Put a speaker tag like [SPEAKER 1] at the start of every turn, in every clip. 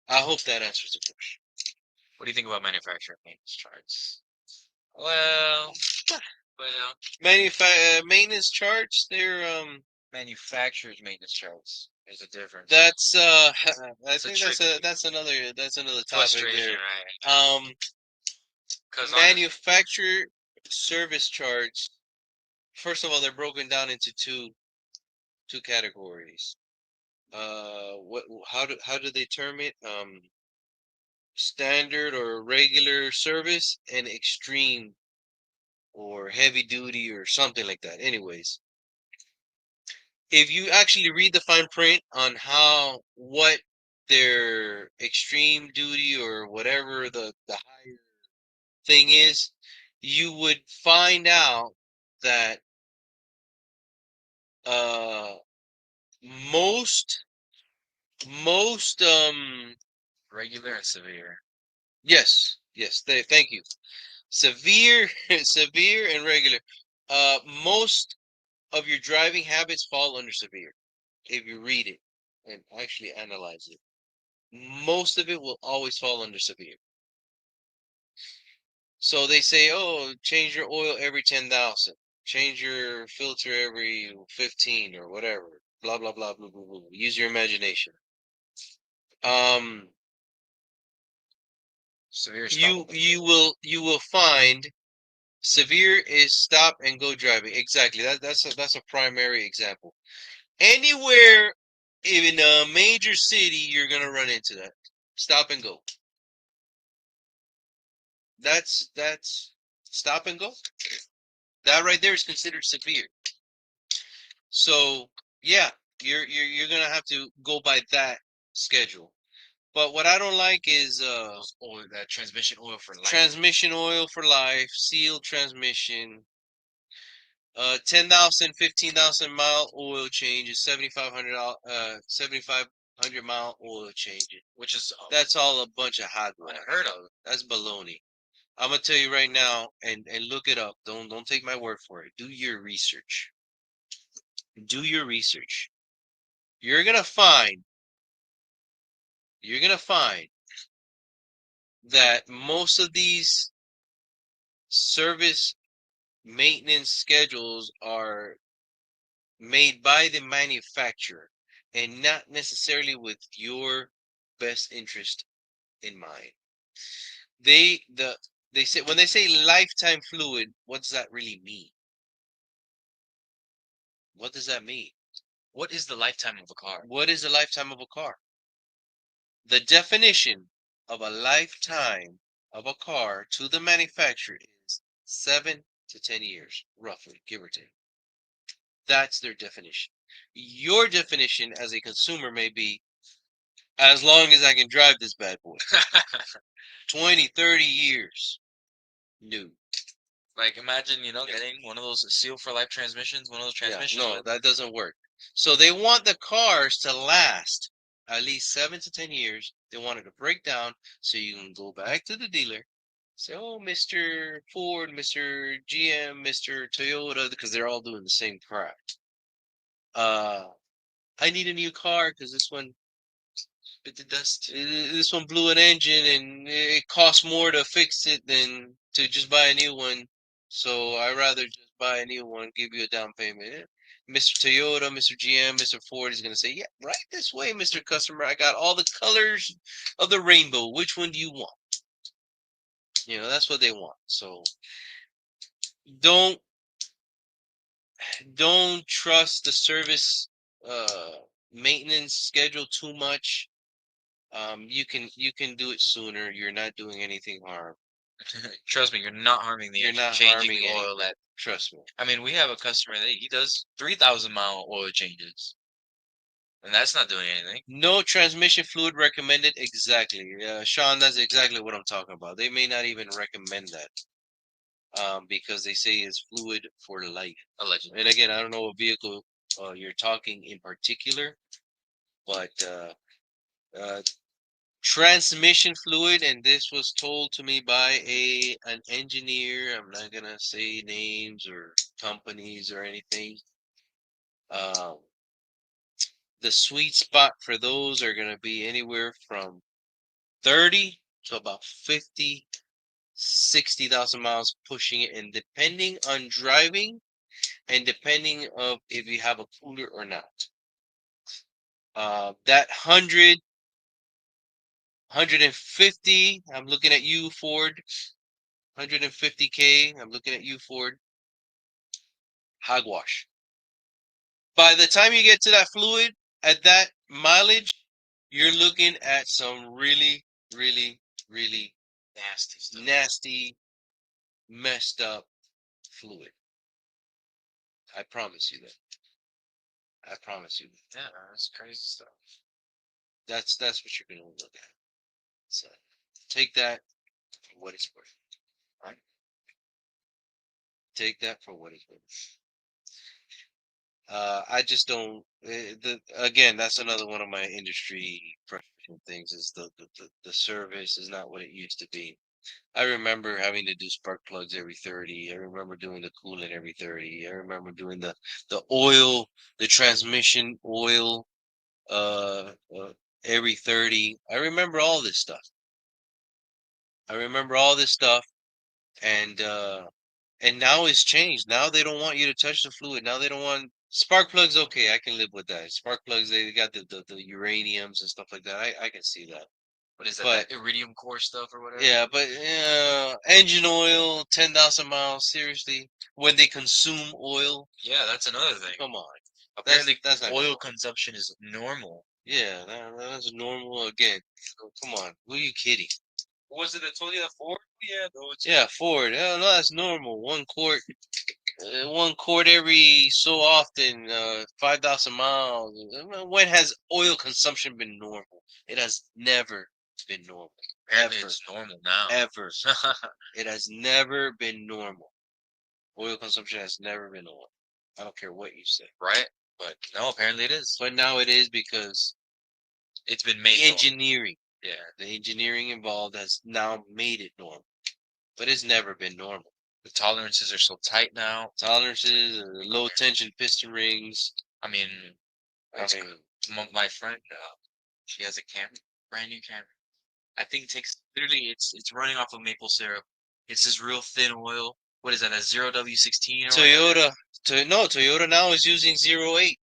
[SPEAKER 1] I hope that answers the question.
[SPEAKER 2] What do you think about manufacturer maintenance charts? Well,
[SPEAKER 1] Maintenance charts. They're
[SPEAKER 2] manufacturer's maintenance charts. There's a difference.
[SPEAKER 1] That's I
[SPEAKER 2] It's a
[SPEAKER 1] think
[SPEAKER 2] tricky
[SPEAKER 1] that's another topic
[SPEAKER 2] frustration,
[SPEAKER 1] there.
[SPEAKER 2] right?
[SPEAKER 1] Um,
[SPEAKER 2] Because honestly,
[SPEAKER 1] Manufacturer service charge. First of all, they're broken down into two categories. What how do they term it? Standard or regular service and extreme or heavy duty or something like that. Anyways, if you actually read the fine print on what their extreme duty or whatever the higher thing is, you would find out that uh most most
[SPEAKER 2] regular and severe.
[SPEAKER 1] thank you. Severe severe and regular. Most of your driving habits fall under severe if you read it and actually analyze it. Most of it will always fall under severe. So they say, oh, change your oil every 10,000, change your filter every 15 or whatever. Blah blah blah blah blah blah. Use your imagination. Um,
[SPEAKER 2] Severe
[SPEAKER 1] you will find severe is stop and go driving. Exactly. That's a primary example. Anywhere in a major city, you're gonna run into that. Stop and go. That's stop and go. That right there is considered severe. So yeah, you're gonna have to go by that schedule. But what I don't like is
[SPEAKER 2] oil, that transmission oil for life.
[SPEAKER 1] transmission oil for life, sealed transmission, 10,000, 15,000 mile oil changes, 7,500 mile oil changes.
[SPEAKER 2] Which is
[SPEAKER 1] That's all a bunch of hot
[SPEAKER 2] unheard of.
[SPEAKER 1] That's baloney. I'm gonna tell you right now, and look it up. Don't take my word for it. Do your research. Do your research. You're gonna find you're gonna find that most of these service maintenance schedules are made by the manufacturer and not necessarily with your best interest in mind. They the they say when they say lifetime fluid, what does that really mean? What does that mean?
[SPEAKER 2] What is the lifetime of a car?
[SPEAKER 1] What is the lifetime of a car? The definition of a lifetime of a car to the manufacturer is 7 to 10 years, roughly, give or take. That's their definition. Your definition as a consumer may be as long as I can drive this bad boy. 20, 30 years. No.
[SPEAKER 2] Like imagine, getting one of those seal for life transmissions, one of those transmissions.
[SPEAKER 1] No, that doesn't work. So they want the cars to last at least 7 to 10 years. They want it to break down so you can go back to the dealer. Say, oh, Mr. Ford, Mr. GM, Mr. Toyota, because they're all doing the same crap. I need a new car because this one bit the dust. This one blew an engine and it costs more to fix it than to just buy a new one. So I rather just buy a new one, give you a down payment. Mr. Toyota, Mr. GM, Mr. Ford is gonna say, "Yeah, right this way, Mr. Customer. I got all the colors of the rainbow. Which one do you want?" That's what they want. So don't don't trust the service maintenance schedule too much. You can do it sooner. You're not doing anything harm.
[SPEAKER 2] Trust me, you're not harming the
[SPEAKER 1] You're
[SPEAKER 2] engine.
[SPEAKER 1] not
[SPEAKER 2] Changing
[SPEAKER 1] harming
[SPEAKER 2] the oil
[SPEAKER 1] anything.
[SPEAKER 2] that.
[SPEAKER 1] Trust me.
[SPEAKER 2] I mean, we have a customer that he does 3,000-mile oil changes, and that's not doing anything.
[SPEAKER 1] No transmission fluid recommended. Exactly. Sean, that's exactly what I'm talking about. They may not even recommend that. Because they say it's fluid for life.
[SPEAKER 2] Allegedly.
[SPEAKER 1] And again, I don't know what vehicle you're talking in particular, but transmission fluid, and this was told to me by an engineer. I'm not gonna say names or companies or anything. Um, the sweet spot for those are going to be anywhere from 30 to about 50, 60,000 miles pushing it, and depending on driving and depending of if you have a cooler or not. That 150, I'm looking at you, Ford. 150K, I'm looking at you, Ford. Hogwash. By the time you get to that fluid at that mileage, you're looking at some really, really, really
[SPEAKER 2] Nasty stuff.
[SPEAKER 1] nasty, messed up fluid. I promise you that. I promise you that.
[SPEAKER 2] Yeah, that's crazy stuff.
[SPEAKER 1] That's what you're gonna look at. So take that for what it's worth. Right? Take that for what it's worth. I just don't. Again, that's another one of my industry frustrating things is the service is not what it used to be. I remember having to do spark plugs every 30. I remember doing the coolant every 30. I remember doing the oil, the transmission oil, every 30. I remember all this stuff. I remember all this stuff, and now it's changed. Now they don't want you to touch the fluid. Now they don't want spark plugs. Okay, I can live with that. Spark plugs, they got the uraniums and stuff like that. I can see that.
[SPEAKER 2] What is that?
[SPEAKER 1] But
[SPEAKER 2] That iridium core stuff or whatever?
[SPEAKER 1] yeah, but engine oil, 10,000 miles. Seriously, when they consume oil,
[SPEAKER 2] Yeah, that's another thing.
[SPEAKER 1] come on.
[SPEAKER 2] Apparently,
[SPEAKER 1] That's not
[SPEAKER 2] oil
[SPEAKER 1] normal.
[SPEAKER 2] consumption is normal.
[SPEAKER 1] Yeah, that's normal again. So, come on, who are you kidding?
[SPEAKER 2] What was it that told you that Ford? Yeah, though it's
[SPEAKER 1] Yeah, Ford. No, that's normal. 1 quart every so often. 5,000 miles. When has oil consumption been normal? It has never been normal.
[SPEAKER 2] apparently
[SPEAKER 1] Ever.
[SPEAKER 2] it's normal now.
[SPEAKER 1] Ever. It has never been normal. Oil consumption has never been normal. I don't care what you say.
[SPEAKER 2] Right? But no, apparently it is.
[SPEAKER 1] But now it is because
[SPEAKER 2] It's been
[SPEAKER 1] the
[SPEAKER 2] made normal.
[SPEAKER 1] engineering.
[SPEAKER 2] Yeah.
[SPEAKER 1] The engineering involved has now made it normal. But it's never been normal.
[SPEAKER 2] The tolerances are so tight now.
[SPEAKER 1] Tolerances, low tension piston rings.
[SPEAKER 2] I mean,
[SPEAKER 1] I mean,
[SPEAKER 2] my friend, she has a Camry, brand new Camry. I think it takes literally it's running off of maple syrup. It's this real thin oil. What is that? A 0W16 or whatever?
[SPEAKER 1] Toyota now is using 08.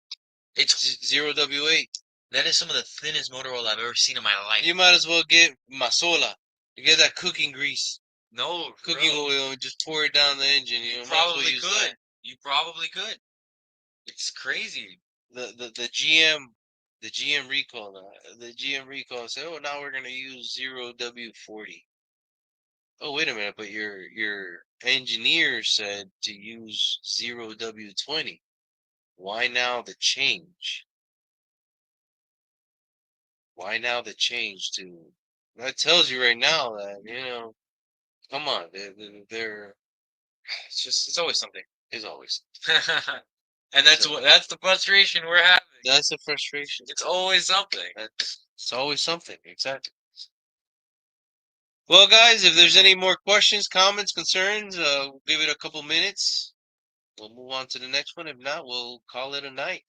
[SPEAKER 2] It's
[SPEAKER 1] 0W8.
[SPEAKER 2] that is some of the thinnest motor oil I've ever seen in my life.
[SPEAKER 1] You might as well get Masola. You get that cooking grease,
[SPEAKER 2] No,
[SPEAKER 1] cooking
[SPEAKER 2] bro,
[SPEAKER 1] oil, and just pour it down the engine. You
[SPEAKER 2] you
[SPEAKER 1] know, might as well
[SPEAKER 2] probably
[SPEAKER 1] use
[SPEAKER 2] could.
[SPEAKER 1] that.
[SPEAKER 2] You probably could. It's crazy.
[SPEAKER 1] The GM recall. The GM recall said, "Oh, now we're gonna use 0W40." Oh, wait a minute, but your engineer said to use 0W20. Why now the change? Why now the change to? That tells you right now that come on, they're
[SPEAKER 2] It's always something.
[SPEAKER 1] is always
[SPEAKER 2] And that's
[SPEAKER 1] So-
[SPEAKER 2] that's the frustration we're having.
[SPEAKER 1] that's the frustration.
[SPEAKER 2] It's always something.
[SPEAKER 1] It's always something, exactly. Well, guys, if there's any more questions, comments, concerns, we'll give it a couple minutes. We'll move on to the next one. If not, we'll call it a night.